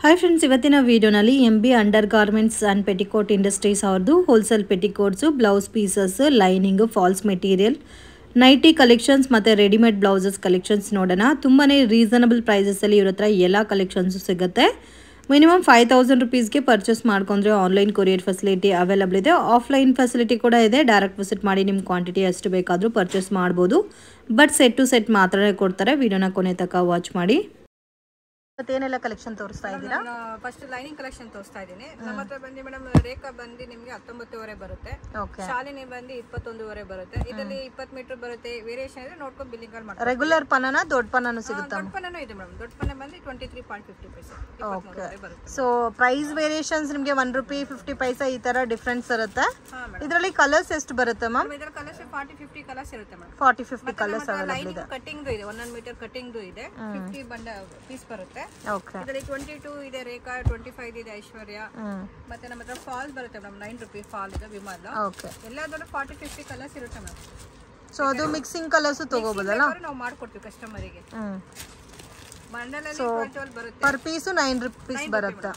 Hi friends, ಇವತ್ತಿನ ವಿಡಿಯೋನಲ್ಲಿ MB under garments and petticoat industries ಅವ್ರದ್ದು wholesale petticoats, blouse pieces, lining, falls material, nighty collections ಮತ್ತು readymade blouses collections ನೋಡೋಣ. ತುಂಬಾ reasonable ಪ್ರೈಸಸಲ್ಲಿ ಇವ್ರ ಹತ್ರ ಎಲ್ಲ ಕಲೆಕ್ಷನ್ಸು ಸಿಗುತ್ತೆ. ಮಿನಿಮಮ್ 5000 ರುಪೀಸ್ಗೆ ಪರ್ಚೇಸ್ ಮಾಡ್ಕೊಂಡ್ರೆ ಆನ್ಲೈನ್ ಕೊರಿಯರ್ ಫೆಸಿಲಿಟಿ ಅವೈಲಬಲ್ ಇದೆ. ಆಫ್ಲೈನ್ ಫೆಸಿಲಿಟಿ ಕೂಡ ಇದೆ. ಡೈರೆಕ್ಟ್ ವಿಸಿಟ್ ಮಾಡಿ ನಿಮ್ಮ ಕ್ವಾಂಟಿಟಿ ಎಷ್ಟು ಬೇಕಾದರೂ ಪರ್ಚೇಸ್ ಮಾಡ್ಬೋದು. ಬಟ್ ಸೆಟ್ ಟು ಸೆಟ್ ಮಾತ್ರ ಕೊಡ್ತಾರೆ. ವಿಡಿಯೋನ ಕೊನೆ ತನಕ ವಾಚ್ ಮಾಡಿ. ಏನೆಲ್ಲ ಕಲೆಕ್ಷನ್ ತೋರಿಸ್ತಾ ಇದ್ದೀರಾ? ಫಸ್ಟ್ ಲೈನಿಂಗ್ ಕಲೆಕ್ಷನ್ ತೋರಿಸ್ತಾ ಇದ್ದೀನಿ. ನಮ್ಮ ಹತ್ರ ಬಂದು ಮೇಡಮ್ ರೇಖಾ ಬಂದು ನಿಮಗೆ 19ವರೆ ಬರುತ್ತೆ, ಶಾಲಿನಿ ಬಂದು 21ವರೆ ಬರುತ್ತೆ. ಇದರಲ್ಲಿ 20 ಮೀಟರ್ ಬರುತ್ತೆ. ವೇರಿಯೇಷನ್ ಇದೆ, ನೋಡ್ಕೊಂಡು ಬಿಲ್ಲಿಂಗ್ ಅಲ್ಲಿ ಮಾಡ್ತಾರೆ. ರೆಗ್ಯುಲರ್ ಪನ್ನನ ದೊಡ್ಡ ಪನ್ನನು ಸಿಗುತ್ತೆ? ದೊಡ್ಡ ಪನ್ನನು ಇದೆ ಮೇಡಮ್. ದೊಡ್ಡ ಪನ್ನ ಬಂದು 23.50 ಪೈಸೆ. ಓಕೆ. ಸೊ ಪ್ರೈಸ್ ವೇರಿಯೇಷನ್ಸ್ ನಿಮಗೆ 1 ರೂಪಾಯಿ 50 ಪೈಸೆ ಈ ತರ ಡಿಫರೆನ್ಸ್ ಇರುತ್ತೆ. ಇದರಲ್ಲಿ ಕಲರ್ಸ್ ಎಷ್ಟು ಬರುತ್ತೆ ಮ್ಯಾಮ್? ಇದರ ಕಲರ್ಸ್ 40-50 ಕಲರ್ಸ್ ಇರುತ್ತೆ ಮೇಡಮ್. 40-50 ಕಲರ್ಸ್ ಅವೈಲಬಲ್ ಇದೆ. ಕಟಿಂಗ್ ಇದೆ, 1 ಮೀಟರ್ ಕಟಿಂಗ್ ಇದೆ. 50 ಬಂಡ ಪೀಸ್ ಬರುತ್ತೆ. ಓಕೆ. ಇದರಲ್ಲಿ 22 ಇದೆ ರೇಖಾ, 25 ಇದೆ ಐಶ್ವರ್ಯ. ಮತ್ತೆ ನಮ್ಮ ಹತ್ರ ಫಾಲ್ ಬರುತ್ತೆ ಮೇಡಮ್. 9 ರೂಪಾಯಿ ಫಾಲ್ ಇದೆ ವಿಮಾನ. ಓಕೆ. ಎಲ್ಲದರಲ್ಲೂ 40-50 ಕಲರ್ಸ್ ಇರುತ್ತೆ ಮೇಡಮ್. ಸೊ ಅದು ಮಿಕ್ಸಿಂಗ್ ಕಲರ್ಸ್ ತಗೋಬಹುದಲ್ಲ? ನಾವು ಮಾಡ್ಕೊಡ್ತೀವಿ ಕಸ್ಟಮರಿಗೆ. ಪರ್ ಪೀಸು 9 ರೂಪೀಸ್ ಬರುತ್ತೆ.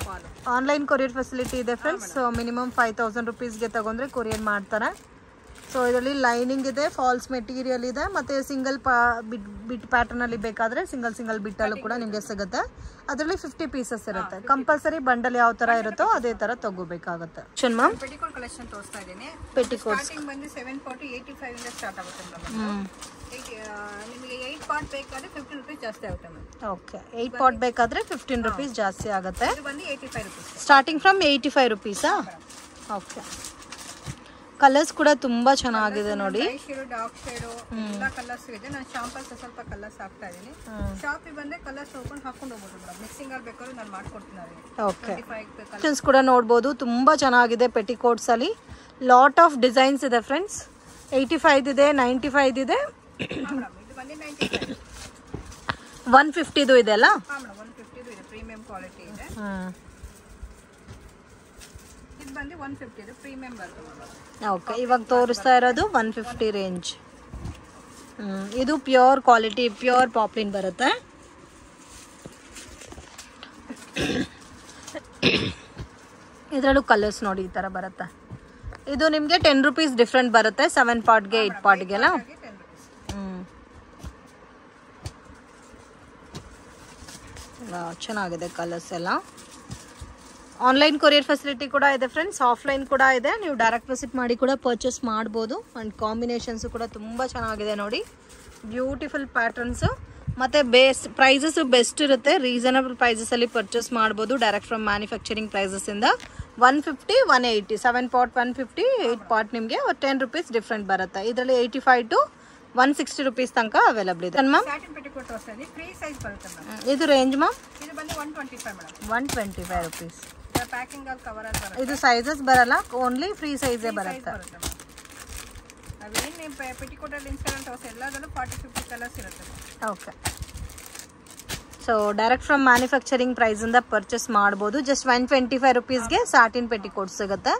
ಆನ್ಲೈನ್ ಕೊರಿಯರ್ ಫೆಸಿಲಿಟಿ ಇದೆ ಫ್ರೆಂಡ್ಸ್. ಸೊ ಮಿನಿಮಮ್ 5000 ರುಪೀಸ್ಗೆ ತಗೊಂಡ್ರೆ ಕೊರಿಯರ್ ಮಾಡ್ತಾರೆ. ಸೊ ಇದರಲ್ಲಿ ಲೈನಿಂಗ್ ಇದೆ, ಫಾಲ್ಸ್ ಮೆಟೀರಿಯಲ್ ಇದೆ, ಮತ್ತು ಸಿಂಗಲ್ ಬಿಟ್ ಪ್ಯಾಟರ್ನಲ್ಲಿ ಬೇಕಾದರೆ ಸಿಂಗಲ್ ಬಿಟ್ಟಲ್ಲೂ ಕೂಡ ನಿಮಗೆ ಸಿಗುತ್ತೆ. ಅದರಲ್ಲಿ 50 ಪೀಸಸ್ ಇರುತ್ತೆ. ಕಂಪಲ್ಸರಿ ಬಂಡಲ್ ಯಾವ ಥರ ಇರುತ್ತೋ ಅದೇ ಥರ ತಗೋಬೇಕಾಗುತ್ತೆ. ಮ್ಯಾಮ್ ಪೆಟಿಕೋಟ್ ಕಲೆಕ್ಷನ್ ತೋರಿಸ್ತಾ ಇದ್ದೀನಿ. ಪೆಟಿಕೋಟ್ ಸ್ಟಾರ್ಟಿಂಗ್ ಬಂದು 740-85 ಇಂದ ಸ್ಟಾರ್ಟ್ ಆಗುತ್ತೆ ಮೇಡಮ್. ನಿಮಗೆ 8 ಪಾರ್ಟ್ ಬೇಕಾದ್ರೆ 15 ರೂಪೀಸ್ ಜಾಸ್ತಿ ಆಗುತ್ತೆ ಮೇಡಮ್. ಓಕೆ. 8 ಪಾರ್ಟ್ ಬೇಕಾದರೆ 15 ರೂಪೀಸ್ ಜಾಸ್ತಿ ಆಗುತ್ತೆ. ಇದು ಬಂದು 85 ರೂಪೀಸ್. ಸ್ಟಾರ್ಟಿಂಗ್ ಫ್ರಮ್ 85 ರುಪೀಸಾ? ಓಕೆ. ಕಲರ್ಸ್ ಕೂಡ ತುಂಬಾ ಚೆನ್ನಾಗಿದೆ ನೋಡಿ. ಡಾರ್ಕ್ ಶೇಡ್ ಎಲ್ಲ ಕಲರ್ಸ್ ಇದೆ. ನಾನು ಶಾಂಪಲ್ಸ್ ಸ್ವಲ್ಪ ಕಲರ್ಸ್ ಹಾಕ್ತಾ ಇದೀನಿ. ಶಾಪಿಗೆ ಬಂದ್ರೆ ಕಲರ್ಸ್ ಹಾಕೊಂಡು ಹೋಗ್ಬೋದು ಮೇಡಮ್. ಮಿಕ್ಸಿಂಗ್ ಅಲ್ಲಿ ಬೇಕಾದ್ರೆ ನಾನು ಮಾಡ್ಕೊಡ್ತೀನಿ. ಓಕೆ. ಕಲೆಕ್ಷನ್ಸ್ ಕೂಡ ನೋಡಬಹುದು. ತುಂಬಾ ಚೆನ್ನಾಗಿದೆ ಪೆಟಿಕೋಟ್ಸ್ ಅಲ್ಲಿ. ಲಾಟ್ ಆಫ್ ಡಿಸೈನ್ಸ್ ಇದೆ ಫ್ರೆಂಡ್ಸ್. 85 ಇದೆ, 95 ಇದೆ, ಇದು ಬಂದು 95, 150 ಇದೆ ಅಲ್ಲ? ಹಾ ಮೇಡಮ್, 150 ಇದೆ. ಪ್ರೀಮಿಯಂ ಕ್ವಾಲಿಟಿ ಇದೆ. ಇದು ಬಂದು 150 ಇದೆ, ಪ್ರೀಮಿಯಂ ಬರುತ್ತೆ ಮೇಡಮ್. ಓಕೆ. ಇವಾಗ ತೋರಿಸ್ತಾ ಇರೋದು 150 ರೇಂಜ್. ಇದು ಪ್ಯೂರ್ ಕ್ವಾಲಿಟಿ, ಪ್ಯೂರ್ ಪಾಪ್ಲಿನ್ ಬರುತ್ತೆ. ಇದರಲ್ಲೂ ಕಲರ್ಸ್ ನೋಡಿ ಈ ಥರ ಬರುತ್ತೆ. ಇದು ನಿಮಗೆ 10 ರೂಪೀಸ್ ಡಿಫ್ರೆಂಟ್ ಬರುತ್ತೆ. 7 ಪಾರ್ಟ್ಗೆ 8 ಪಾರ್ಟ್ಗೆಲ್ಲ. ಚೆನ್ನಾಗಿದೆ ಕಲರ್ಸ್ ಎಲ್ಲ. ಆನ್ಲೈನ್ ಕೊರಿಯರ್ ಫೆಸಿಲಿಟಿ ಕೂಡ ಇದೆ ಫ್ರೆಂಡ್ಸ್. ಆಫ್ಲೈನ್ ಕೂಡ ಇದೆ. ನೀವು ಡೈರೆಕ್ಟ್ ವಿಸಿಟ್ ಮಾಡಿ ಕೂಡ ಪರ್ಚೇಸ್ ಮಾಡ್ಬೋದು. ಆ್ಯಂಡ್ ಕಾಂಬಿನೇಷನ್ಸು ಕೂಡ ತುಂಬ ಚೆನ್ನಾಗಿದೆ ನೋಡಿ. ಬ್ಯೂಟಿಫುಲ್ ಪ್ಯಾಟರ್ನ್ಸು ಮತ್ತು ಪ್ರೈಸಸ್ಸು ಬೆಸ್ಟ್ ಇರುತ್ತೆ. ರೀಸನಬಲ್ ಪ್ರೈಸಸಲ್ಲಿ ಪರ್ಚೇಸ್ ಮಾಡ್ಬೋದು. ಡೈರೆಕ್ಟ್ ಫ್ರಮ್ ಮ್ಯಾನುಫ್ಯಾಕ್ಚರಿಂಗ್ ಪ್ರೈಸಸ್ಸಿಂದ 150, 180, 7 ಪಾರ್ಟ್ 150, 8 ಪಾರ್ಟ್ ನಿಮಗೆ 10 ರೂಪೀಸ್ ಡಿಫ್ರೆಂಟ್ ಬರುತ್ತೆ. ಇದರಲ್ಲಿ 85 to 160 ರೂಪೀಸ್ ತನಕ ಅವೈಲಬಲ್ ಇದೆ ಮ್ಯಾಮ್. ಇದು ರೇಂಜ್ ಮ್ಯಾಮ್? ಇದು ಬಂದು 125 ಮೇಡಮ್. 125 ರೂಪೀಸ್. ಪ್ಯಾಕಿಂಗ್ ಅಲ್ಲಿ ಕವರ್ ಅಲ್ಲಿ ಬರುತ್ತೆ. ಇದು ಸೈಜಸ್ ಬರಲ್ಲ, ಓನ್ಲಿ ಫ್ರೀ ಸೈಜೇ ಬರುತ್ತೆ. ಅವೇನು ಪೆಟಿಕೋಟ್ ಅಲ್ಲಿ ಇನ್ಸ್ಟಾಲೆಂಟ್ ಹೌಸ್ ಎಲ್ಲದರಲ್ಲೂ 40-50 ಕಲರ್ಸ್ ಇರುತ್ತೆ. Okay. So direct from manufacturing ಪ್ರೈಸಿಂದ ಪರ್ಚೇಸ್ ಮಾಡ್ಬೋದು. ಜಸ್ಟ್ 125 ರುಪೀಸ್ಗೆ ಸಾಟಿನ್ ಪೆಟಿಕೋಟ್ ಸಿಗುತ್ತೆ.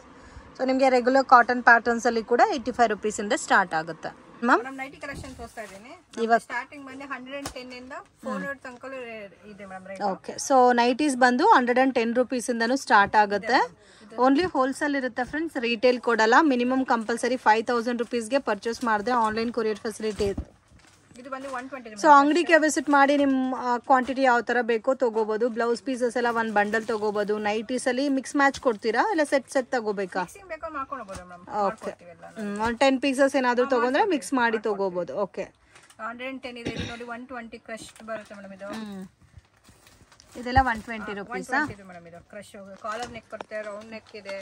ಸೊ ನಿಮಗೆ ರೆಗ್ಯುಲರ್ ಕಾಟನ್ ಪ್ಯಾಟರ್ನ್ಸ್ ಅಲ್ಲಿ ಕೂಡ 85 ರುಪೀಸಿಂದ ಸ್ಟಾರ್ಟ್ ಆಗುತ್ತೆ ಮ್ಯಾಮ್. ನೈಟಿ ಕಲೆಕ್ಷನ್ ತೋರಿಸ್ತಾ ಇದ್ದೀನಿ. ಇವಾಗ ಸ್ಟಾರ್ಟಿಂಗ್ ಬಂದು 110 ಇಂದ 400 ತನಕ ಇದೆ ಮೇಡಮ್. ಓಕೆ. ಸೊ ನೈಟೀಸ್ ಬಂದು 110 ರುಪೀಸಿಂದನೂ ಸ್ಟಾರ್ಟ್ ಆಗುತ್ತೆ. ಓನ್ಲಿ ಹೋಲ್ಸೇಲ್ ಇರುತ್ತೆ ಫ್ರೆಂಡ್ಸ್, ರಿಟೇಲ್ ಕೊಡಲ್ಲ. ಮಿನಿಮಮ್ ಕಂಪಲ್ಸರಿ 5000 ರುಪೀಸ್ಗೆ ಪರ್ಚೇಸ್ ಮಾಡಿದ್ರೆ ಆನ್ಲೈನ್ ಕೊರಿಯರ್ ಫೆಸಿಲಿಟಿ ಇದೆ. ಇದು ಬಂದು 120. ಸೊ ಅಂಗಡಿಗೆ ವಿಸಿಟ್ ಮಾಡಿ ನಿಮ್ಮ ಕ್ವಾಂಟಿಟಿ ಯಾವ ಥರ ಬೇಕೋ ತೊಗೋಬೋದು. ಬ್ಲೌಸ್ ಪೀಸಸ್ ಎಲ್ಲ ಒಂದು ಬಂಡಲ್ ತೊಗೋಬೋದು. ನೈಟೀಸಲ್ಲಿ ಮಿಕ್ಸ್ ಮ್ಯಾಚ್ ಕೊಡ್ತೀರಾ ಇಲ್ಲ ಸೆಟ್ ತಗೋಬೇಕಾ? ಓಕೆ. ಒಂದು 10 ಪೀಸಸ್ ಏನಾದರೂ ತೊಗೊಂಡ್ರೆ ಮಿಕ್ಸ್ ಮಾಡಿ ತೊಗೋಬೋದು. ಓಕೆ. 110 ಇದೆ ನೋಡಿ. 120 ಕ್ರಶ್ ಬರುತ್ತೆ ಮೇಡಮ್. ಇದು ಇದೆಲ್ಲ 120 ರುಪೀಸಾ ಮೇಡಮ್? ಇದು ಕ್ರಶ್ ಕಾಲರ್ ನೆಕ್ ಬರುತ್ತೆ, ರೌಂಡ್ ನೆಕ್ ಇದೆ,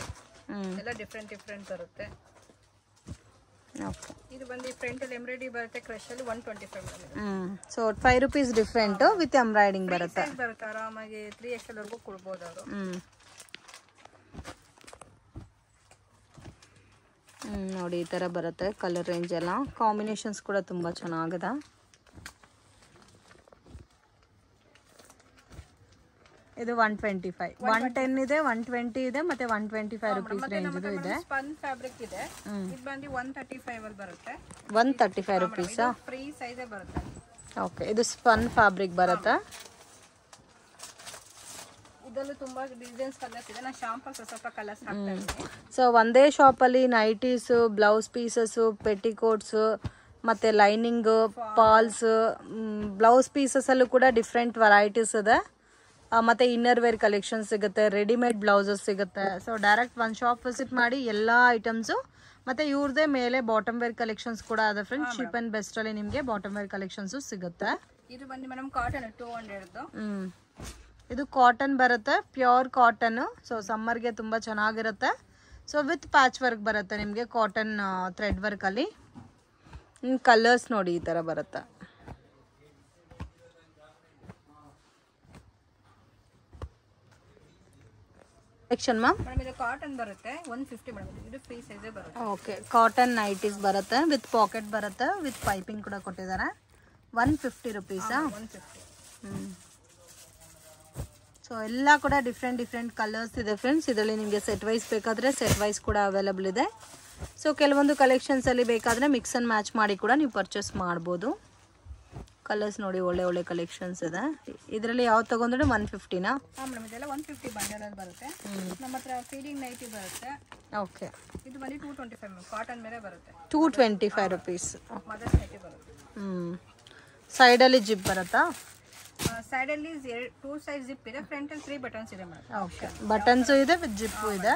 ಎಲ್ಲ ಡಿಫ್ರೆಂಟ್ ಬರುತ್ತೆ. ಓಕೆ. ಇದು ಬಂದು ಫ್ರಂಟ್ ಅಲ್ಲಿ ಎಂಬ್ರಾಯ್ಡರಿ ಬರುತ್ತೆ. ಕ್ರಶ್ ಅಲ್ಲಿ 125 madam. So 5 rupees different with embroidering ಬರುತ್ತೆ. ಆರಾಮಾಗಿ 3XL ವರೆಗೂ ಕೊಡ್ಬೋದು ಅವರು. ನೋಡಿ ಈ ಥರ ಬರುತ್ತೆ ಕಲರ್ ರೇಂಜ್ ಎಲ್ಲ. ಕಾಂಬಿನೇಷನ್ಸ್ ಕೂಡ ತುಂಬ ಚೆನ್ನಾಗಿದೆ. ಇದು 125, 110 ಇದೆ, 120 ಇದೆ, ಮತ್ತೆ 125 ರುಪೀಸ್ ರೇಂಜ್ ಇದೆ. ಸ್ಪನ್ ಫ್ಯಾಬ್ರಿಕ್ ಇದೆ. ಇದು ಬಂದು 135 ಅಲ್ಲಿ ಬರುತ್ತೆ. 135 ರುಪೀಸಾ? ಫ್ರೀ ಸೈಜ್ ಬರುತ್ತೆ. ಓಕೆ. ಇದು ಸ್ಪನ್ ಫ್ಯಾಬ್ರಿಕ್ ಬರುತ್ತೆ. ಇದರಲ್ಲೂ ತುಂಬಾ ಡಿಸೈನ್ಸ್ ಕಲರ್ಸ್ ಇದೆ. ನಾನು ಶಾಂಪಲ್ ಸ್ವಲ್ಪ ಕಲರ್ಸ್ ಹಾಕ್ತಾ ಇದ್ದೀನಿ. ಸೊ ಒಂದೇ ಶಾಪಲ್ಲಿ ನೈಟೀಸು, ಬ್ಲೌಸ್ ಪೀಸಸ್ಸು, ಪೆಟಿಕೋಟ್ಸು ಮತ್ತು ಲೈನಿಂಗು, ಪಾಲ್ಸ್, ಬ್ಲೌಸ್ ಪೀಸಸಲ್ಲೂ ಕೂಡ ಡಿಫ್ರೆಂಟ್ ವೆರೈಟೀಸ್ ಇದೆ. ಮತ್ತು ಇನ್ನರ್ ವೇರ್ ಕಲೆಕ್ಷನ್ ಸಿಗುತ್ತೆ, ರೆಡಿಮೇಡ್ ಬ್ಲೌಸಸ್ ಸಿಗುತ್ತೆ. ಸೊ ಡೈರೆಕ್ಟ್ ಒಂದು ಶಾಪ್ ವಿಸಿಟ್ ಮಾಡಿ ಎಲ್ಲ ಐಟಮ್ಸು. ಮತ್ತು ಇವ್ರದೇ ಮೇಲೆ ಬಾಟಮ್ ವೇರ್ ಕಲೆಕ್ಷನ್ಸ್ ಕೂಡ ಇದೆ ಫ್ರೆಂಡ್ಸ್. ಚೀಪ್ ಆ್ಯಂಡ್ ಬೆಸ್ಟಲ್ಲಿ ನಿಮಗೆ ಬಾಟಮ್ ವೇರ್ ಕಲೆಕ್ಷನ್ಸು ಸಿಗುತ್ತೆ. ಇದು ಬಂದು ಮೇಡಮ್ ಕಾಟನ್ 200. ಇದು ಕಾಟನ್ ಬರುತ್ತೆ, ಪ್ಯೂರ್ ಕಾಟನ್. ಸೊ ಸಮ್ಮರ್ಗೆ ತುಂಬ ಚೆನ್ನಾಗಿರುತ್ತೆ. ಸೊ ವಿತ್ ಪ್ಯಾಚ್ ವರ್ಕ್ ಬರುತ್ತೆ ನಿಮಗೆ, ಕಾಟನ್ ಥ್ರೆಡ್ ವರ್ಕಲ್ಲಿ. ಕಲರ್ಸ್ ನೋಡಿ ಈ ಥರ ಬರುತ್ತೆ. ಮ್ಯಾಮ್ ಇದು ಕಾಟನ್ ಬರುತ್ತೆ 150 ಮೇಡಮ್. ಇದು ಫ್ರೀ ಸೈಜ್ ಬರುತ್ತೆ. ಓಕೆ, ಕಾಟನ್ ನೈಟೀಸ್ ಬರುತ್ತೆ ವಿತ್ ಪಾಕೆಟ್ ಬರುತ್ತೆ, ವಿತ್ ಪೈಪಿಂಗ್ ಕೂಡ ಕೊಟ್ಟಿದ್ದಾರೆ. 150 ರುಪೀಸಾ? 150. ಸೊ ಎಲ್ಲ ಕೂಡ ಡಿಫ್ರೆಂಟ್ ಕಲರ್ಸ್ ಇದೆ ಫ್ರೆಂಡ್ಸ್. ಇದರಲ್ಲಿ ನಿಮಗೆ ಸೆಟ್ ವೈಸ್ ಬೇಕಾದರೆ ಸೆಟ್ ವೈಸ್ ಕೂಡ ಅವೈಲಬಲ್ ಇದೆ. ಸೊ ಕೆಲವೊಂದು ಕಲೆಕ್ಷನ್ಸಲ್ಲಿ ಬೇಕಾದರೆ ಮಿಕ್ಸ್ ಆ್ಯಂಡ್ ಮ್ಯಾಚ್ ಮಾಡಿ ಕೂಡ ನೀವು ಪರ್ಚೇಸ್ ಮಾಡ್ಬೋದು. ಕಲರ್ಸ್ ನೋಡಿ, ಒಳ್ಳೆ ಕಲೆಕ್ಷನ್ಸ್ ಇದೆ. ಇದರಲ್ಲಿ ಯಾವ್ದು ತಗೊಂಡ್ರೆ 150ನಾ? ಹಾಂ ಮೇಡಮ್, ಇದೆಲ್ಲ 150 ಬಂಡಲ್ ಬರುತ್ತೆ. ನಮ್ಮ ಹತ್ರ ಫೀಡಿಂಗ್ ನೈಟಿ ಬರುತ್ತೆ. ಓಕೆ, ಇದು ಬಂದು 225 ಕಾಟನ್ ಮೇಲೆ ಬರುತ್ತೆ. 225 ರುಪೀಸ್. ಮದರ್ಸ್ ನೈಟಿ ಬರುತ್ತೆ. ಸೈಡಲ್ಲಿ ಜಿಪ್ ಬರುತ್ತಾ? ಸೈಡಲ್ಲಿ 2 ಸೈಡ್ ಜಿಪ್ ಇದೆ, ಫ್ರಂಟಲ್ಲಿ 3 ಬಟನ್ಸ್ ಇದೆ ಮೇಡಮ್. ಓಕೆ, ಬಟನ್ಸು ಇದೆ ವಿತ್ ಜಿಪ್ಪು ಇದೆ.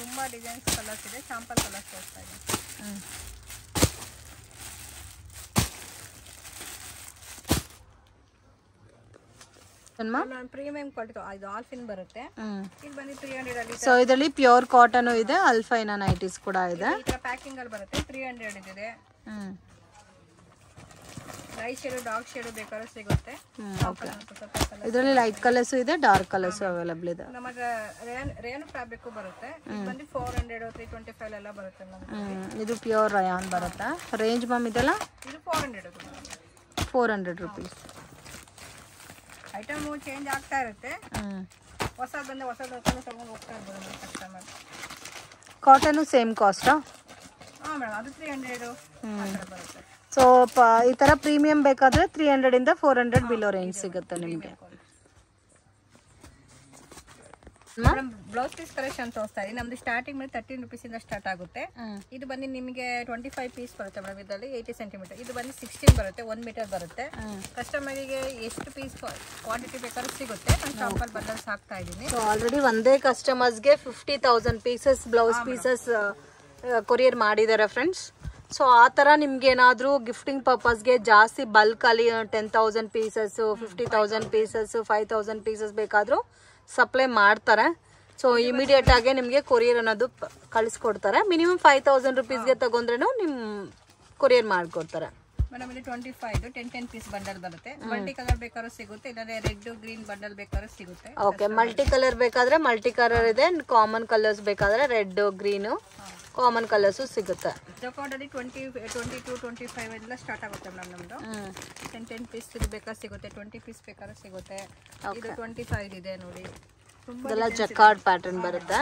ತುಂಬ ಡಿಸೈನ್ಸ್ ಕಲರ್ಸ್ ಇದೆ. ಶಾಂಪಲ್ ಕಲರ್ಸ್ ತೋರಿಸ್ತಾ ಇದೆ. ಪ್ರೀಮಿಯಂ ಕ್ವಾಲಿಟಿ ಇದು ಆಲ್ಫಿನ್ ಬರುತ್ತೆ. ಇದು ಬಂದು 300 ಅಲ್ಲಿ. ಸೊ ಇದರಲ್ಲಿ ಪ್ಯೂರ್ ಕಾಟನ್ ಇದೆ, ಅಲ್ಫೈನ ನೈಟೀಸ್ ಕೂಡ ಇದೆ. ಈ ತರ ಪ್ಯಾಕಿಂಗ್ ಅಲ್ಲಿ ಬರುತ್ತೆ. 300 ಇದೆ. ಲೈಟ್ ಶೇಡ್, ಡಾರ್ಕ್ ಶೇಡ್ ಬೇಕಾದ್ರೆ ಸಿಗುತ್ತೆ. ಇದರಲ್ಲಿ ಲೈಟ್ ಕಲರ್ಸ್ ಇದೆ, ಡಾರ್ಕ್ ಕಲರ್ಸ್ ಅವೈಲಬಲ್ ಇದೆ. ನಮ್ಮ ಹತ್ರ ರೇಯನ್ ಫ್ಯಾಬ್ರಿಕ್ ಬರುತ್ತೆ. ಇದು ಬಂದು 400 325 ಎಲ್ಲ ಬರುತ್ತೆ ನಮಗೆ. ಇದು ಪ್ಯೂರ್ ರಯಾನ್ ಬರುತ್ತೆ. ರೇಂಜ್ ಮ್ಯಾಮ್ ಇದೆಲ್ಲ? ಇದು 400 400 ರುಪೀಸ್. ಐಟಮ್ ಚೇಂಜ್ ಆಗ್ತಾ ಇರುತ್ತೆ. ಹೊಸದು ಬಂದು ಹೊಸದು ತಗೊಂಡು ಹೋಗ್ತಾ ಇರ್ಬೋದು ಕಸ್ಟಮರ್. Cotton same ಕಾಸ್ಟಾ? ಹಾಂ ಮೇಡಮ್, ಅದು 300 ಬರುತ್ತೆ. ಸೊ ಈ ಥರ ಪ್ರೀಮಿಯಂ ಬೇಕಾದರೆ 300 ಇಂದ 400 ಬಿಲೋ ರೇಂಜ್ ಸಿಗುತ್ತೆ ನಿಮಗೆ. ಮೇಡಮ್ ಬ್ಲೌಸ್ ಪೀಸ್ ಕಲೆಕ್ಷನ್ ತೋರಿಸ್ತಾ ಇದ್ದೀನಿ. ನಮ್ದು ಸ್ಟಾರ್ಟಿಂಗ್ ಮೇಲೆ 13 ರುಪೀಸ್ ಇಂದ ಸ್ಟಾರ್ಟ್ ಆಗುತ್ತೆ. ಇದು ಬಂದು ನಿಮಗೆ 25 ಪೀಸ್ ಬರುತ್ತೆ ಮೇಡಮ್. ಇದರಲ್ಲಿ 80 ಸೆಂಟಿಮೀಟರ್. ಇದು ಬಂದು 16 ಬರುತ್ತೆ, 1 ಮೀಟರ್ ಬರುತ್ತೆ. ಕಸ್ಟಮರಿಗೆ ಎಷ್ಟು ಪೀಸ್ ಕ್ವಾಂಟಿಟಿ ಬೇಕಾದ್ರೂ ಸಿಗುತ್ತೆ. ನಾನು ಶಾಂಪಲ್ ಬಂಡಲ್ಸ್ ಹಾಕ್ತಾ ಇದ್ದೀನಿ. ಆಲ್ರೆಡಿ ಒಂದೇ ಕಸ್ಟಮರ್ಸ್ಗೆ 50,000 ಪೀಸಸ್ ಬ್ಲೌಸ್ ಪೀಸಸ್ ಕೊರಿಯರ್ ಮಾಡಿದ್ದಾರೆ ಫ್ರೆಂಡ್ಸ್. ಸೊ ಆ ಥರ ನಿಮ್ಗೆ ಏನಾದರೂ ಗಿಫ್ಟಿಂಗ್ ಪರ್ಪಸ್ಗೆ ಜಾಸ್ತಿ ಬಲ್ಕಲ್ಲಿ 10,000 ಪೀಸಸ್ಸು, 50,000 ಪೀಸಸ್ಸು, 5,000 ಪೀಸಸ್ ಬೇಕಾದರೂ ಸಪ್ಲೈ ಮಾಡ್ತಾರೆ. ಸೊ ಇಮಿಡಿಯೇಟ್ ಆಗಿ ನಿಮಗೆ ಕೊರಿಯರ್ ಅನ್ನೋದು ಕಳಿಸ್ಕೊಡ್ತಾರೆ. ಮಿನಿಮಮ್ 5,000 ರುಪೀಸ್ಗೆ ತಗೊಂಡ್ರೂ ನಿಮ್ಮ ಕೊರಿಯರ್ ಮಾಡಿಕೊಡ್ತಾರೆ. ಮೇಡಮ್ ಇಲ್ಲಿ 25 10 ಪೀಸ್ ಬಂಡಲ್ ಬರುತ್ತೆ. ಮಲ್ಟಿ ಕಲರ್ ಬೇಕಾದ್ರೂ ಸಿಗುತ್ತೆ, ಇಲ್ಲಾಂದ್ರೆ ರೆಡ್ ಗ್ರೀನ್ ಬಂಡಲ್ ಬೇಕಾದ್ರೂ ಸಿಗುತ್ತೆ. ಓಕೆ, ಮಲ್ಟಿ ಕಲರ್ ಬೇಕಾದ್ರೆ ಮಲ್ಟಿ ಕಲರ್ ಇದೆ, ಕಾಮನ್ ಕಲರ್ಸ್ ಬೇಕಾದ್ರೆ ರೆಡ್ ಗ್ರೀನು ಕಾಮನ್ ಕಲರ್ಸು ಸಿಗುತ್ತೆ. ಜಕಾರ್ಡಲ್ಲಿ 20 22 25 ಎಲ್ಲ ಸ್ಟಾರ್ಟ್ ಆಗುತ್ತೆ ಮೇಡಮ್. ನಮ್ಮದು 10 ಪೀಸ್ ಬೇಕಾದ್ರೆ ಸಿಗುತ್ತೆ, 20 ಪೀಸ್ ಬೇಕಾದ್ರೆ ಸಿಗುತ್ತೆ. ಇದು 25 ಇದೆ ನೋಡಿ. ಇದೆಲ್ಲ ಜಕಾರ್ಡ್ ಪ್ಯಾಟರ್ನ್ ಬರುತ್ತೆ.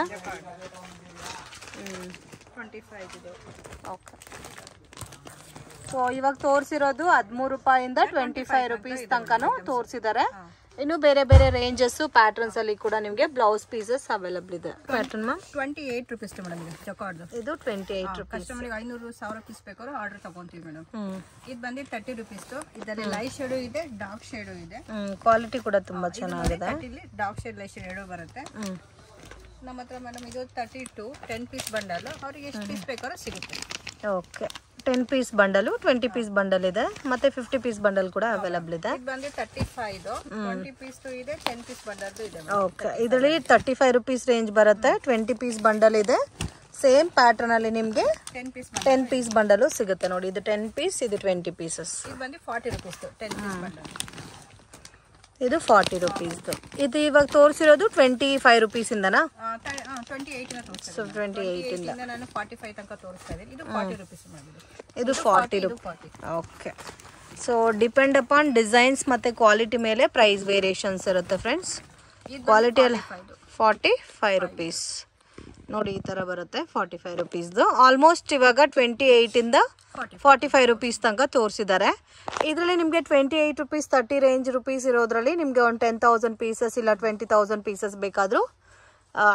25 ಇದು. ಓಕೆ, ಸೊ ಇವಾಗ ತೋರಿಸಿರೋದು 13 ರೂಪಾಯಿಂದ 25 ರುಪೀಸ್ ತನಕನೂ ತೋರಿಸಿದ್ದಾರೆ. ಇನ್ನು ಬೇರೆ ಬೇರೆ ರೇಂಜಸ್ ಪ್ಯಾಟರ್ನ್ಸ್ ಅಲ್ಲಿ ಕೂಡ ನಿಮಗೆ ಬ್ಲೌಸ್ ಪೀಸಸ್ ಅವೈಲಬಲ್ ಇದೆ. Pattern ma'am 28 rupees madam. ಇದು ಜಕಾರ್ಡ್. ಇದು 28 ರುಪೀಸ್. ಕಸ್ಟಮರ್ಗೆ 500 ಪೀಸ್ ಬೇಕಾದ್ರೂ ಆರ್ಡರ್ ತಗೊಂತೀವಿ ಮೇಡಮ್. ಇದು ಬಂದು 30 ರುಪೀಸ್. ಇದರಲ್ಲಿ ಲೈಟ್ ಶೇಡು ಇದೆ, ಡಾರ್ಕ್ ಶೇಡು ಇದೆ. ಕ್ವಾಲಿಟಿ ಕೂಡ ತುಂಬಾ ಚೆನ್ನಾಗಿದೆ. ಇಲ್ಲಿ ಡಾರ್ಕ್ ಶೇಡ್ ಲೈಟ್ ಶೇಡ್ ಎರಡು ಬರುತ್ತೆ ನಮ್ಮ ಹತ್ರ ಮೇಡಮ್. ಇದು 32 10 ಪೀಸ್ ಬಂಡಲ್. ಅವ್ರಿಗೆ ಎಷ್ಟು ಪೀಸ್ ಬೇಕಾದ್ರೂ ಸಿಗುತ್ತೆ. Okay, 10 piece bundle, 20 piece bundle ಇದೆ, ಮತ್ತೆ 50 ಪೀಸ್ ಬಂಡಲ್ ಕೂಡ ಅವೈಲಬಲ್ ಇದೆ. ಇದು ಬಂದು 35 20 ಪೀಸ್ ಇದೆ, 10 ಪೀಸ್ ಬಂಡಲ್ ಇದೆ. ಓಕೆ, ಇದರಲ್ಲಿ 35 ರುಪೀಸ್ ರೇಂಜ್ ಬರುತ್ತೆ. 20 ಪೀಸ್ ಬಂಡಲ್ ಇದೆ. ಸೇಮ್ ಪ್ಯಾಟರ್ನ್ ಅಲ್ಲಿ ನಿಮಗೆ 10 ಪೀಸ್ ಬಂಡಲು ಸಿಗುತ್ತೆ ನೋಡಿ. ಇದು 10 ಪೀಸ್, ಇದು 20 ಪೀಸಸ್. ಇದು ಬಂದು 40 ರುಪೀಸ್ 10 ಪೀಸ್ ಬಂಡಲ್. ಇದು 40 ರುಪೀಸ್. ಇದು ಇವಾಗ ತೋರಿಸಿರೋದು 25 ರುಪೀಸ್ ಇಂದನಾ? 28 ಸೊ 28 ಇಂದ ನಾನು 45 ತನಕ ತೋರಿಸ್ತಾ ಇದ್ದೀನಿ. ಇದು 40 ರುಪೀಸ್ ಮಾಡಿದೆ. ಇದು 40 rupees. Okay, so depend upon designs ಮತ್ತೆ ಕ್ವಾಲಿಟಿ ಮೇಲೆ ಪ್ರೈಸ್ ವೇರಿಯೇಷನ್ಸ್ ಇರುತ್ತೆ ಫ್ರೆಂಡ್ಸ್. ಕ್ವಾಲಿಟಿಯಲ್ಲಿ 45 ರುಪೀಸ್. ನೋಡಿ ಈ ಥರ ಬರುತ್ತೆ 45 ರುಪೀಸ್ದು. ಆಲ್ಮೋಸ್ಟ್ ಇವಾಗ 28 ಇಂದ 45 ರುಪೀಸ್ ತನಕ ತೋರಿಸಿದ್ದಾರೆ. ಇದರಲ್ಲಿ ನಿಮಗೆ 28 ರುಪೀಸ್ 30 ರೇಂಜ್ ರುಪೀಸ್ ಇರೋದ್ರಲ್ಲಿ ನಿಮಗೆ ಒಂದು 10,000 ಪೀಸಸ್ ಇಲ್ಲ 20,000 ಪೀಸಸ್ ಬೇಕಾದರೂ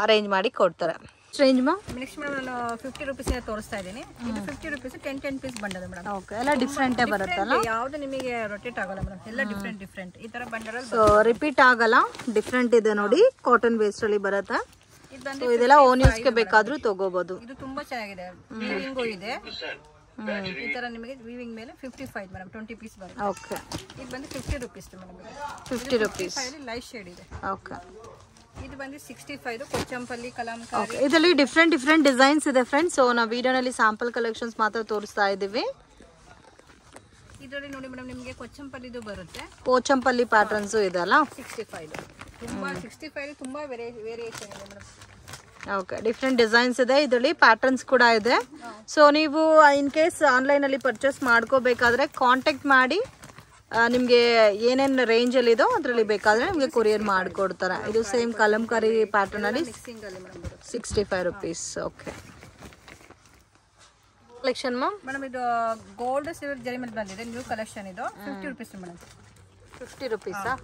ಅರೇಂಜ್ ಮಾಡಿ ಕೊಡ್ತಾರೆ. ರೇಂಜ್ ಮಾ ನೆಕ್ಸ್ಟ್ ಮೇಡಮ್ ನಾನು 50 ರುಪೀಸಿಂದ ತೋರಿಸ್ತಾ ಇದ್ದೀನಿ. ಇದು 50 rupees 10 piece bundle madam. Okay, ಎಲ್ಲ ಡಿಫ್ರೆಂಟೇ ಬರುತ್ತಲ್ಲ, ಯಾವುದು ನಿಮಗೆ ರೊಟೇಟ್ ಆಗಲ್ಲ ಮೇಡಮ್, ಎಲ್ಲ ಡಿಫ್ರೆಂಟ್ ಈ ತರ ಬಂಡಲ್. ಸೊ ರಿಪೀಟ್ ಆಗಲ್ಲ, ಡಿಫ್ರೆಂಟ್ ಇದೆ ನೋಡಿ. ಕಾಟನ್ ಬೇಸ್ಡ್ ಅಲ್ಲಿ ಬರುತ್ತೆ. ಇದೆಲ್ಲ ಓನ್ ಯೂಸ್ಗೆ ಬೇಕಾದ್ರೂ ತಗೋಬಹುದು. ಇದು ತುಂಬಾ ಚೆನ್ನಾಗಿದೆ, ವೀವಿಂಗು ಇದೆ ಈ ತರ ನಿಮಗೆ. ವೀವಿಂಗ್ ಮೇಲೆ 55 ಮೇಡಮ್, 20 ಪೀಸ್ ಬರುತ್ತೆ. ಓಕೆ, ಇದು ಬಂದು 50 rupees madam. 50 rupees light shade ಇದೆ. ಓಕೆ, ಇದು ಬಂದು 65 ಕೊಚ್ಚಂಪಲ್ಲಿ ಕಲಾಂಕಾರಿ. ಇದರಲ್ಲಿ ಡಿಫ್ರೆಂಟ್ ಡಿಸೈನ್ಸ್ ಇದೆ ಫ್ರೆಂಡ್ಸ್. ಸೊ ನಾವು ವಿಡಿಯೋನಲ್ಲಿ ಸ್ಯಾಂಪಲ್ ಕಲೆಕ್ಷನ್ಸ್ ಮಾತ್ರ ತೋರಿಸ್ತಾ ಇದ್ದೀವಿ. ಇದರಲ್ಲಿ ನೋಡಿ ಮೇಡಮ್ ನಿಮಗೆ ಕೊಚ್ಚಂಪಲ್ಲಿದು ಬರುತ್ತೆ, ಪೋಚಂಪಲ್ಲಿ ಪ್ಯಾಟರ್ನ್ಸ್ ಇದೆ ಅಲ್ಲ. 65 ತುಂಬಾ 65 ತುಂಬಾ ವೇರಿಯೇಷನ್ ಇದೆ ಮೇಡಮ್. ಓಕೆ, ಡಿಫ್ರೆಂಟ್ ಡಿಸೈನ್ಸ್ ಇದೆ, ಇದರಲ್ಲಿ ಪ್ಯಾಟರ್ನ್ಸ್ ಕೂಡ ಇದೆ. ಸೊ ನೀವು ಇನ್ ಕೇಸ್ ಆನ್ಲೈನಲ್ಲಿ ಪರ್ಚೇಸ್ ಮಾಡ್ಕೋಬೇಕಾದ್ರೆ ಕಾಂಟ್ಯಾಕ್ಟ್ ಮಾಡಿ, ನಿಮಗೆ ಏನೇನು ರೇಂಜಲ್ಲಿ ಇದೋ ಅದರಲ್ಲಿ ಬೇಕಾದರೆ ನಿಮಗೆ ಕೊರಿಯರ್ ಮಾಡಿಕೊಡ್ತಾರೆ. ಇದು ಸೇಮ್ ಕಲಂಕಾರಿ ಪ್ಯಾಟರ್ನಲ್ಲಿ 65 ರುಪೀಸ್. ಓಕೆ, ಕಲೆಕ್ಷನ್ ಮೇಡಮ್ ಇದು ಗೋಲ್ಡ್ ಸಿಲ್ವರ್ ಜರಿ ಮೇಲೆ ಬಂದಿದೆ, ನ್ಯೂ ಕಲೆಕ್ಷನ್. ಇದು 50 ರುಪೀಸ್ ಮೇಡಮ್. 50 ರುಪೀಸಾ?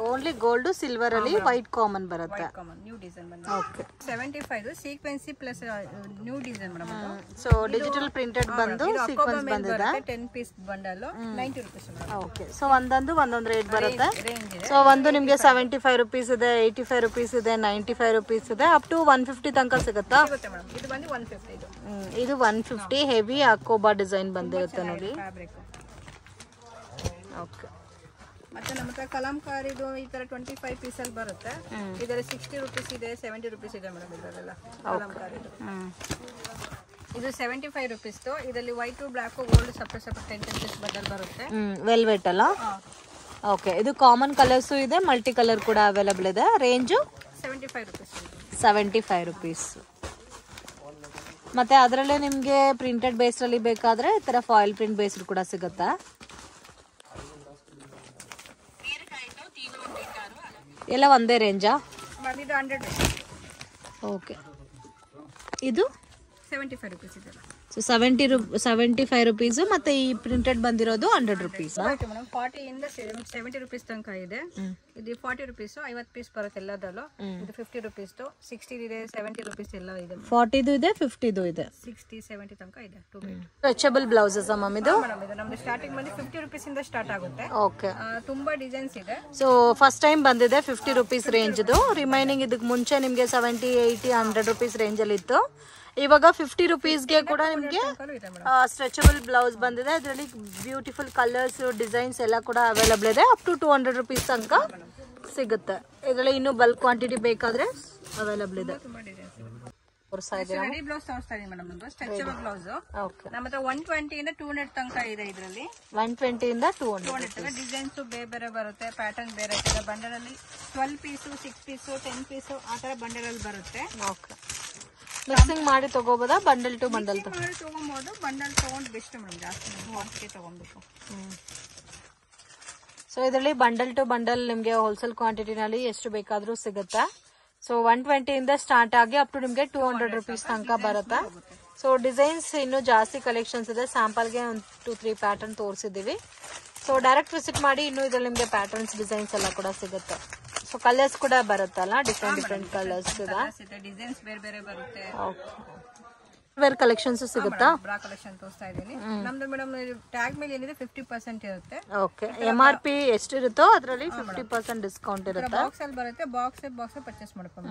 ಓನ್ಲಿ ಗೋಲ್ಡ್ ಸಿಲ್ವರ್ ಅಲ್ಲಿ ವೈಟ್ ಕಾಮನ್ ಬರುತ್ತೆ. ನ್ಯೂ ಡಿಸೈನ್ ಬಂದಿದೆ. ಓಕೆ, 75 ಸೀಕ್ವೆನ್ಸಿ plus new design madam. So digital printed ಬಂದು ಸೀಕ್ವೆನ್ಸ್ ಬಂದಿದೆ. 10 piece bundle 90 rupees madam. Okay, so ಒಂದೊಂದು ರೇಟ್ ಬರುತ್ತೆ. ಸೊ ಒಂದು ನಿಮಗೆ 75 ರುಪೀಸ್ ಇದೆ, 85 ರುಪೀಸ್ ಇದೆ, 95 ರುಪೀಸ್ ಇದೆ, ಅಪ್ ಟು 150 ತನಕ ಸಿಗುತ್ತಾ? ಇದು ಬಂದು 150. ಇದು 150 ಹೆವಿ ಅಕೋಬಾ ಡಿಸೈನ್ ಬಂದಿರುತ್ತೆ ನೋಡಿ. ಓಕೆ, ಮತ್ತೆ ನಮ್ಮ ಹತ್ರ ಕಲಾಂಕಾರಿದು ಈ ತರ 25 ಪೀಸ್ ಅಲ್ಲಿ ಬರುತ್ತೆ. ಇದರಲ್ಲಿ 60 ರುಪೀಸ್ ಇದೆ, 70 ರುಪೀಸ್ ಇದೆ ಮೇಡಮ್. ಇದರಲ್ಲ ಕಲಾಂಕಾರಿದು ಇದು 75 ರುಪೀಸ್. ಇದರಲ್ಲಿ white black gold separate 10 piece bundle ಬರುತ್ತೆ. ವೆಲ್ವೆಟ್ ಅಲ್ಲ. ಓಕೆ, ಇದು ಕಾಮನ್ ಕಲರ್ಸ್ ಇದೆ, ಮಲ್ಟಿ ಕಲರ್ ಕೂಡ ಅವೈಲೇಬಲ್ ಇದೆ. Range 75 rupees. 75 ರುಪೀಸ್. ಮತ್ತೆ ಅದರಲ್ಲೇ ನಿಮಗೆ ಪ್ರಿಂಟೆಡ್ ಬೇಸ್ಡ್ ಬೇಕಾದ್ರೆ ಈ ತರ ಫಾಯಿಲ್ ಪ್ರಿಂಟ್ ಬೇಸ್ಡ್ ಕೂಡ ಸಿಗುತ್ತೆ. ಎಲ್ಲ ಒಂದೇ ರೇಂಜಾ? ಇದು 100. ಓಕೆ, ಇದು 75 ರುಪೀಸ್ ಇದೆ. So 75 rupees. ಮತ್ತೆ ಈ ಪ್ರಿಂಟೆಡ್ ಬಂದಿರೋದು 100 ರುಪೀಸ್. 40 ಇಂದ 70 ರುಪೀಸ್ ತನಕ ಇದೆ. ಇದು 40 ರುಪೀಸ್ 50 ಪೀಸ್ ಬರುತ್ತೆ ಎಲ್ಲದಲ್ಲೂ. ಇದು 50 ರುಪೀಸ್ 60 ಇದೆ, 70 ರುಪೀಸ್ ಎಲ್ಲ ಇದೆ. 40 ಇದೆ, 50 ಇದೆ, 60 70 ತನಕ ಇದೆ. ಸ್ಟ್ರೆಚಬಲ್ ಬ್ಲೌಸಸ್ ಅಮ್ಮ ಇದು. ನಮ್ದು ಸ್ಟಾರ್ಟಿಂಗ್ ಬಂದು 50 ರುಪೀಸ್ ಇಂದ ಸ್ಟಾರ್ಟ್ ಆಗುತ್ತೆ. ಓಕೆ, ತುಂಬಾ ಡಿಸೈನ್ಸ್ ಇದೆ. ಸೊ ಫಸ್ಟ್ ಟೈಮ್ ಬಂದಿದೆ 50 ರುಪೀಸ್ ರೇಂಜ್ದು. ರಿಮೈನಿಂಗ್ ಇದಕ್ಕೆ ಮುಂಚೆ ನಿಮಗೆ 70 80 100 ರುಪೀಸ್ ರೇಂಜಲ್ಲಿ ಇತ್ತು. ಇವಾಗ 50 ರುಪೀಸ್ಗೆ ಕೂಡ ನಿಮಗೆ ಸ್ಟ್ರೆಚಬಲ್ ಬ್ಲೌಸ್ ಬಂದಿದೆ. ಇದರಲ್ಲಿ ಬ್ಯೂಟಿಫುಲ್ ಕಲರ್ಸ್ ಡಿಸೈನ್ಸ್ ಎಲ್ಲ ಕೂಡ ಅವೈಲೇಬಲ್ ಇದೆ. ಅಪ್ ಟು 200 ರುಪೀಸ್ ತನಕ ಸಿಗುತ್ತೆ. ಇದರಲ್ಲಿ ಇನ್ನೂ ಬಲ್ಕ್ ಕ್ವಾಂಟಿಟಿ ಬೇಕಾದ್ರೆ ಅವೈಲೇಬಲ್ ಇದೆ. ರೆಡಿ ಬ್ಲೌಸ್ ತೋರಿಸ್ತಾ ಇದೀನಿ ಮೇಡಮ್. ನಮ್ದು ಸ್ಟ್ರೆಚಬಲ್ ಬ್ಲೌಸ್ ನಮ್ಮ ಹತ್ರ 120 ಇಂದ 200 ತನಕ ಇದೆ. ಇದರಲ್ಲಿ 120 ಇಂದ 200 ಡಿಸೈನ್ಸ್ ಬೇರೆ ಬೇರೆ ಬರುತ್ತೆ, ಪ್ಯಾಟರ್ನ್ ಬೇರೆ ಇದೆ. ಬಂಡಲ್ ಅಲ್ಲಿ 12 ಪೀಸು 6 ಪೀಸು 10 ಪೀಸು ಆ ತರ ಬಂಡಲ್ ಅಲ್ಲಿ ಬರುತ್ತೆ. ಓಕೆ, ಮಿಕ್ಸಿಂಗ್ ಮಾಡಿ ತಗೋಬೋದಾ? ಬಂಡಲ್ ಟು ಬಂಡಲ್ ತಗೋಬಹುದು. ಬಂಡಲ್ ತಗೊಂಡು ಬೆಸ್ಟ್ ಮೇಡಮ್, ಜಾಸ್ತಿ ತಗೊಂಡ್ಬೇಕು. ಸೊ ಇದರಲ್ಲಿ ಬಂಡಲ್ ಟು ಬಂಡಲ್ ನಿಮಗೆ ಹೋಲ್ಸೇಲ್ ಕ್ವಾಂಟಿಟಿನಲ್ಲಿ ಎಷ್ಟು ಬೇಕಾದ್ರೂ ಸಿಗುತ್ತೆ. ಸೊ 120 ಇಂದ ಸ್ಟಾರ್ಟ್ ಆಗಿ ಅಪ್ ಟು ನಿಮಗೆ 200 ರುಪೀಸ್ ತನಕ ಬರುತ್ತೆ. ಸೊ ಡಿಸೈನ್ಸ್ ಇನ್ನೂ ಜಾಸ್ತಿ ಕಲೆಕ್ಷನ್ಸ್ ಇದೆ. ಸ್ಯಾಂಪಲ್ಗೆ ಒಂದು 2-3 ಪ್ಯಾಟರ್ನ್ ತೋರಿಸಿದ್ದೀವಿ. ಸೊ ಡೈರೆಕ್ಟ್ ವಿಸಿಟ್ ಮಾಡಿ, ಇನ್ನೂ ಇದರಲ್ಲಿ ನಿಮಗೆ ಪ್ಯಾಟರ್ನ್ಸ್ ಡಿಸೈನ್ಸ್ ಎಲ್ಲ ಕೂಡ ಸಿಗುತ್ತೆ. ಸೊ ಕಲರ್ಸ್ ಕೂಡ ಬರುತ್ತಲ್ಲ, ಡಿಫ್ರೆಂಟ್ ಕಲರ್ಸ್ ಇದೆ, ಡಿಸೈನ್ಸ್ ಬೇರೆ ಬೇರೆ ಬರುತ್ತೆ. ವೇರ್ ಕಲೆಕ್ಷನ್ಸ್ ಸಿಗುತ್ತಾ? ಬ್ರಾ ಕಲೆಕ್ಷನ್ ತೋರಿಸ್ತಾ ಇದೀನಿ. ನಮ್ದು ಮೇಡಮ್ ಟ್ಯಾಗ್ ಮೇಲೆ ಏನಿದೆ 50% ಇರುತ್ತೆ. ಓಕೆ, MRP ಎಷ್ಟಿರುತ್ತೋ ಅದರಲ್ಲಿ 50% ಡಿಸ್ಕೌಂಟ್ ಇರುತ್ತೆ. ಬಾಕ್ಸ್ ಅಲ್ಲಿ ಬರುತ್ತೆ, ಬಾಕ್ಸ್ ಪರ್ಚೇಸ್ ಮಾಡ್ಕೊಂಡು.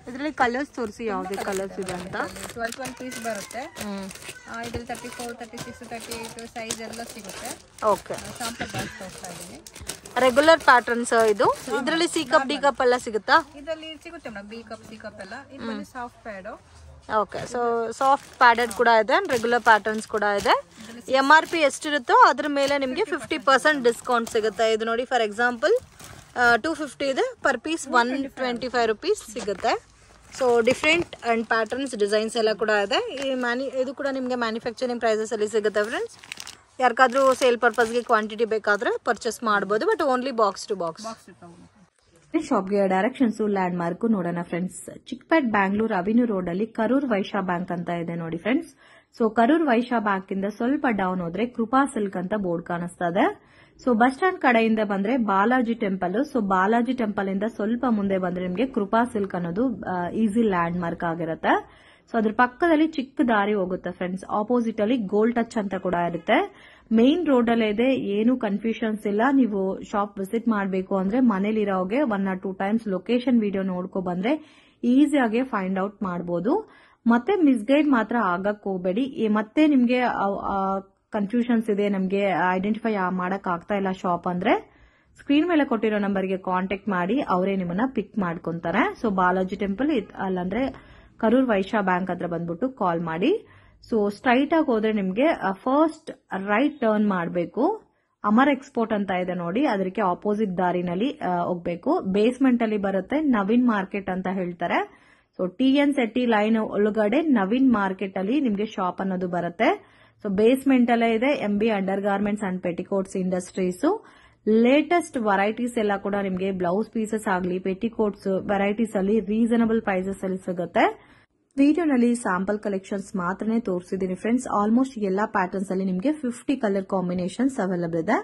ಇದರಲ್ಲಿ ಕಲರ್ಸ್ ತೋರಿಸಿ ಯಾವುದೇ ಕಲರ್ಸ್ ಇದೆ ಅಂತ. 12 ಪೀಸ್ ಬರುತ್ತೆ. ಇದರಲ್ಲಿ 34 36 38 ಸೈಜ್ ಎಲ್ಲ ಸಿಗುತ್ತೆ. ಓಕೆ, ಶಾಂಪಲ್ ಬಾಕ್ಸ್ ತೋರಿಸ್ತಾ ಇದೀನಿ. ರೆಗ್ಯುಲರ್ ಪ್ಯಾಟರ್ನ್ಸ್ ಇದು. ಇದರಲ್ಲಿ ಸಿ ಕಪ್ ಡಿ ಕಪ್ ಎಲ್ಲ ಸಿಗುತ್ತಾ? ಇದರಲ್ಲಿ ಸಿಗುತ್ತೆ madam, B cup C cup ಎಲ್ಲ. ಇದು ಬಂದು soft pad. Okay, so soft padded ಕೂಡ ಇದೆ, ರೆಗ್ಯುಲರ್ ಪ್ಯಾಟರ್ನ್ಸ್ ಕೂಡ ಇದೆ. MRP ಎಷ್ಟಿರುತ್ತೋ ಅದ್ರ ಮೇಲೆ ನಿಮಗೆ 50% ಡಿಸ್ಕೌಂಟ್ ಸಿಗುತ್ತೆ. ಇದು ನೋಡಿ, ಫಾರ್ ಎಕ್ಸಾಂಪಲ್ 250 ಇದೆ, ಪರ್ ಪೀಸ್ 125 ರುಪೀಸ್ ಸಿಗುತ್ತೆ. So different and patterns designs ಎಲ್ಲ ಕೂಡ ಇದೆ. ಇದು ಕೂಡ ನಿಮಗೆ ಮ್ಯಾನುಫ್ಯಾಕ್ಚರಿಂಗ್ ಪ್ರೈಸಸ್ ಅಲ್ಲಿ ಸಿಗುತ್ತೆ ಫ್ರೆಂಡ್ಸ್. ಯಾರಿಗಾದ್ರೂ ಸೇಲ್ ಪರ್ಪಸ್ಗೆ ಕ್ವಾಂಟಿಟಿ ಬೇಕಾದ್ರೆ ಪರ್ಚೇಸ್ ಮಾಡ್ಬೋದು, but only box to box. ಶಾಪ್ಗೆ ಡೈರೆಕ್ಷನ್ಸ್ ಲ್ಯಾಂಡ್ ಮಾರ್ಕ್ ನೋಡೋಣ friends. Chickpet Bangalore Avenue Road ಅಲ್ಲಿ ಕರೂರ್ ವೈಶ್ಯ ಬ್ಯಾಂಕ್ ಅಂತ ಇದೆ ನೋಡಿ friends. So Karur Vysya Bank ಇಂದ ಸ್ವಲ್ಪ ಡೌನ್ ಹೋದ್ರೆ ಕೃಪಾ ಸಿಲ್ಕ್ ಅಂತ ಬೋರ್ಡ್ ಕಾಣಿಸ್ತಾ ಇದೆ. ಸೊ ಬಸ್ ಸ್ಟ್ಯಾಂಡ್ ಕಡೆಯಿಂದ ಬಂದ್ರೆ Balaji temple. So Balaji temple ಇಂದ ಸ್ವಲ್ಪ ಮುಂದೆ ಬಂದ್ರೆ ನಿಮಗೆ ಕೃಪಾ ಸಿಲ್ಕ್ ಅನ್ನೋದು ಈಸಿ ಲ್ಯಾಂಡ್ ಮಾರ್ಕ್ ಆಗಿರುತ್ತೆ. ಸೊ ಅದ್ರ ಪಕ್ಕದಲ್ಲಿ ಚಿಕ್ಕ ದಾರಿ ಹೋಗುತ್ತೆ ಫ್ರೆಂಡ್ಸ್. ಆಪೋಸಿಟ್ ಅಲ್ಲಿ ಗೋಲ್ಡ್ ಟಚ್ ಅಂತ ಕೂಡ ಇರುತ್ತೆ. ಮೇನ್ ರೋಡ್ ಅಲ್ಲೇ ಇದೆ, ಏನು ಕನ್ಫ್ಯೂಷನ್ಸ್ ಇಲ್ಲ. ನೀವು ಶಾಪ್ ವಿಸಿಟ್ ಮಾಡಬೇಕು ಅಂದ್ರೆ ಮನೇಲಿರೋಗೆ 1 or 2 times ಲೊಕೇಶನ್ ವಿಡಿಯೋ ನೋಡ್ಕೊ ಬಂದ್ರೆ ಈಸಿಯಾಗಿ ಫೈಂಡ್ ಔಟ್ ಮಾಡಬಹುದು. ಮತ್ತೆ ಮಿಸ್ಗೈಡ್ ಮಾತ್ರ ಆಗಕ್ ಹೋಗಬೇಡಿ. ಮತ್ತೆ ನಿಮ್ಗೆ ಕನ್ಫ್ಯೂಷನ್ಸ್ ಇದೆ, ನಮ್ಗೆ ಐಡೆಂಟಿಫೈ ಮಾಡಕ್ ಆಗ್ತಾ ಇಲ್ಲ ಶಾಪ್ ಅಂದ್ರೆ ಸ್ಕ್ರೀನ್ ಮೇಲೆ ಕೊಟ್ಟಿರೋ ನಂಬರ್ಗೆ ಕಾಂಟ್ಯಾಕ್ಟ್ ಮಾಡಿ ಅವರೇ ನಿಮ್ಮನ್ನ ಪಿಕ್ ಮಾಡ್ಕೊಂತಾರೆ. So Balaji temple ಅಲ್ಲಂದ್ರೆ Karur Vysya bank ಹತ್ರ ಬಂದ್ಬಿಟ್ಟು ಕಾಲ್ ಮಾಡಿ. ಸೊ ಸ್ಟ್ರೈಟ್ ಆಗಿ ಹೋದ್ರೆ ನಿಮ್ಗೆ ಫಸ್ಟ್ ರೈಟ್ ಟರ್ನ್ ಮಾಡಬೇಕು. ಅಮರ್ ಎಕ್ಸ್ಪೋರ್ಟ್ ಅಂತ ಇದೆ ನೋಡಿ, ಅದಕ್ಕೆ ಆಪೋಸಿಟ್ ದಾರಿನಲ್ಲಿ ಹೋಗ್ಬೇಕು. ಬೇಸ್ಮೆಂಟ್ ಅಲ್ಲಿ ಬರುತ್ತೆ, ನವೀನ್ ಮಾರ್ಕೆಟ್ ಅಂತ ಹೇಳ್ತಾರೆ. ಸೊ TN Setty ಲೈನ್ ಒಳಗಡೆ ನವೀನ್ ಮಾರ್ಕೆಟ್ ಅಲ್ಲಿ ನಿಮ್ಗೆ ಶಾಪ್ ಅನ್ನೋದು ಬರುತ್ತೆ. ಸೊ ಬೇಸ್ಮೆಂಟ್ ಅಲ್ಲೇ ಇದೆ MB under garments and petticoats industries. Latest varieties ಎಲ್ಲ ಕೂಡ ನಿಮ್ಗೆ ಬ್ಲೌಸ್ ಪೀಸಸ್ ಆಗಲಿ ಪೆಟಿಕೋಟ್ಸ್ ವೆರೈಟೀಸ್ ಅಲ್ಲಿ ರೀಸನಬಲ್ ಪ್ರೈಸಸ್ ಅಲ್ಲಿ ಸಿಗುತ್ತೆ. ವಿಡಿಯೋನಲ್ಲಿ ಸ್ಯಾಂಪಲ್ ಕಲೆಕ್ಷನ್ಸ್ ಮಾತ್ರನೇ ತೋರಿಸಿದೀನಿ ಫ್ರೆಂಡ್ಸ್. ಆಲ್ಮೋಸ್ಟ್ ಎಲ್ಲಾ ಪ್ಯಾಟರ್ನ್ಸ್ ಅಲ್ಲಿ ನಿಮಗೆ 50 ಕಲರ್ ಕಾಂಬಿನೇಷನ್ಸ್ ಅವೈಲಬಲ್ ಇದೆ.